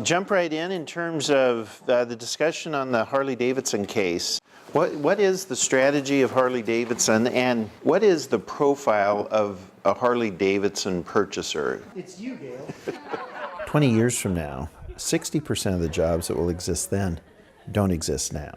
jump right in terms of the discussion on the Harley-Davidson case. What is the strategy of Harley-Davidson, and what is the profile of a Harley-Davidson purchaser? It's you, Gail. 20 years from now, 60% of the jobs that will exist then don't exist now.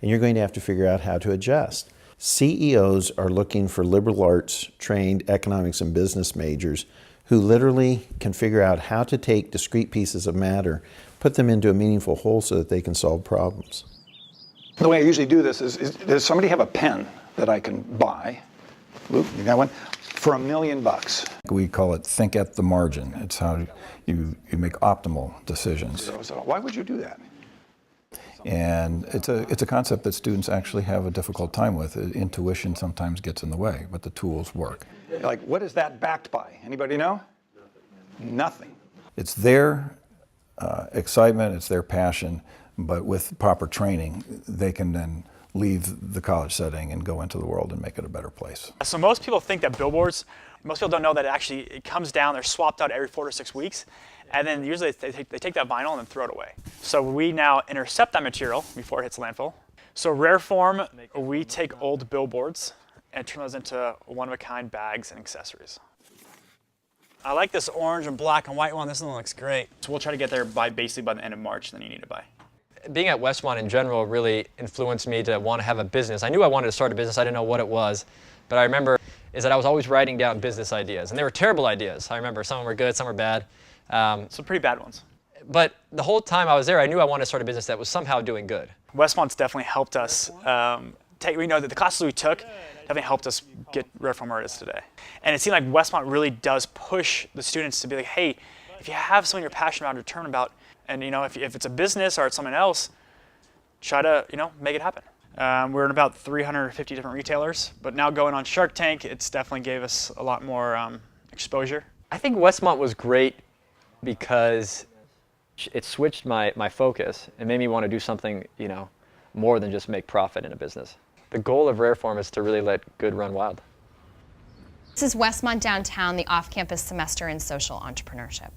And you're going to have to figure out how to adjust. CEOs are looking for liberal arts trained economics and business majors who literally can figure out how to take discrete pieces of matter, put them into a meaningful whole so that they can solve problems. The way I usually do this is does somebody have a pen that I can buy? Luke, you got one? For $1 million. We call it think at the margin. It's how you make optimal decisions. So why would you do that? And it's a concept that students actually have a difficult time with. Intuition sometimes gets in the way, but the tools work. Like, what is that backed by? Anybody know? Nothing. It's their excitement, it's their passion, but with proper training, they can then leave the college setting and go into the world and make it a better place. So most people think that billboards, most people don't know that it comes down, they're swapped out every 4 to 6 weeks, and then usually they take that vinyl and then throw it away. So we now intercept that material before it hits landfill. So rare form, we take old billboards and turn those into one-of-a-kind bags and accessories. I like this orange and black and white one. This one looks great. So we'll try to get there basically by the end of March, then you need to buy. Being at Westmont in general really influenced me to want to have a business. I knew I wanted to start a business. I didn't know what it was. But I remember is that I was always writing down business ideas. And they were terrible ideas. I remember some were good, some were bad. Some pretty bad ones. But the whole time I was there, I knew I wanted to start a business that was somehow doing good. Westmont's definitely helped us. We know that the classes we took definitely helped us get rare form where it is today. And it seemed like Westmont really does push the students to be like, hey, if you have something you're passionate about or determined about, and if it's a business or it's something else, try to make it happen. We're in about 350 different retailers, but now going on Shark Tank, it's definitely gave us a lot more exposure. I think Westmont was great because it switched my focus and made me want to do something, more than just make profit in a business. The goal of Rareform is to really let good run wild. This is Westmont Downtown, the off-campus semester in social entrepreneurship.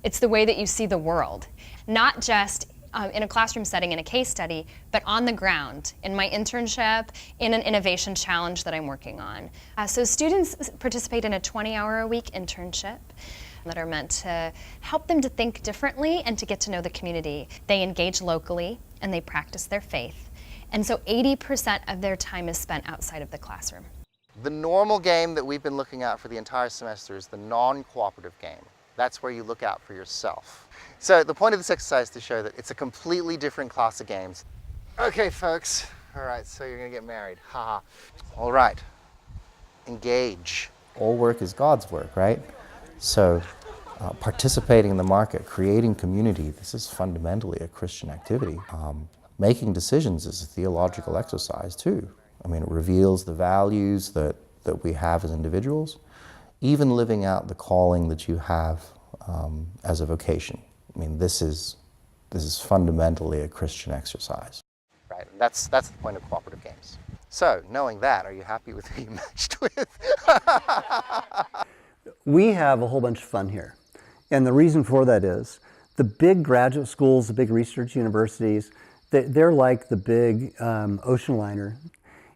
It's the way that you see the world, not just in a classroom setting, in a case study, but on the ground, in my internship, in an innovation challenge that I'm working on. So students participate in a 20-hour-a-week internship that are meant to help them to think differently and to get to know the community. They engage locally and they practice their faith. And so 80% of their time is spent outside of the classroom. The normal game that we've been looking at for the entire semester is the non-cooperative game. That's where you look out for yourself. So the point of this exercise is to show that it's a completely different class of games. Okay, folks. All right, so you're gonna get married. Haha. All right. Engage. All work is God's work, right? So participating in the market, creating community, this is fundamentally a Christian activity. Making decisions is a theological exercise too. I mean, it reveals the values that we have as individuals, even living out the calling that you have as a vocation. I mean, this is fundamentally a Christian exercise. Right, and that's the point of cooperative games. So, knowing that, are you happy with who you matched with? We have a whole bunch of fun here. And the reason for that is the big graduate schools, the big research universities, they're like the big ocean liner,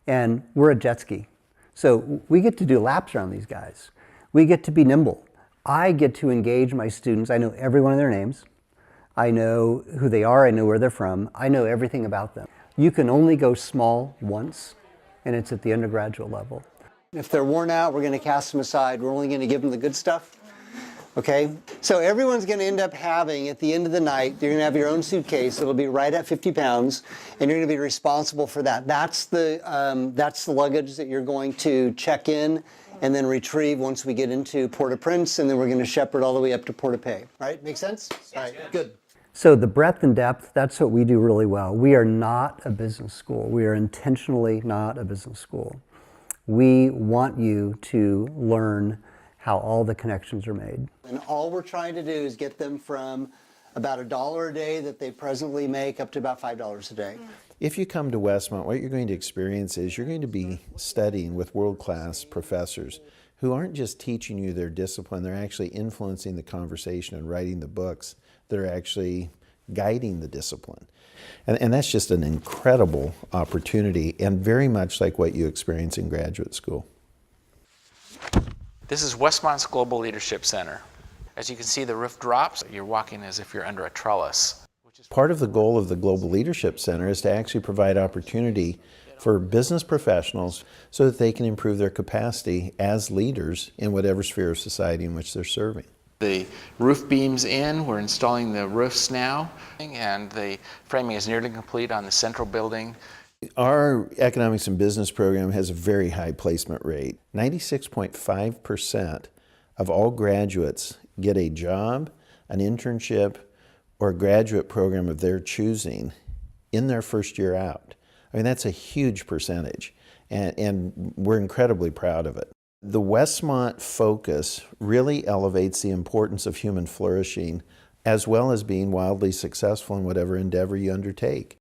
and we're a jet ski. So we get to do laps around these guys. We get to be nimble. I get to engage my students. I know every one of their names. I know who they are. I know where they're from. I know everything about them. You can only go small once, and it's at the undergraduate level. If they're worn out, we're going to cast them aside. We're only going to give them the good stuff. Okay? So everyone's going to end up having, at the end of the night, you're going to have your own suitcase. It'll be right at 50 pounds, and you're going to be responsible for that. That's the luggage that you're going to check in and then retrieve once we get into Port-au-Prince, and then we're going to shepherd all the way up to Port-au-Paix. Right? Make sense? All right, good. So the breadth and depth, that's what we do really well. We are not a business school. We are intentionally not a business school. We want you to learn how all the connections are made. And all we're trying to do is get them from about $1 a day that they presently make up to about $5 a day. If you come to Westmont, what you're going to experience is you're going to be studying with world-class professors who aren't just teaching you their discipline, they're actually influencing the conversation and writing the books that are actually guiding the discipline. And that's just an incredible opportunity, and very much like what you experience in graduate school. This is Westmont's Global Leadership Center. As you can see, the roof drops. You're walking as if you're under a trellis. Part of the goal of the Global Leadership Center is to actually provide opportunity for business professionals so that they can improve their capacity as leaders in whatever sphere of society in which they're serving. The roof beams in, we're installing the roofs now, and the framing is nearly complete on the central building. Our economics and business program has a very high placement rate. 96.5% of all graduates get a job, an internship, or a graduate program of their choosing in their first year out. I mean, that's a huge percentage, and we're incredibly proud of it. The Westmont focus really elevates the importance of human flourishing, as well as being wildly successful in whatever endeavor you undertake.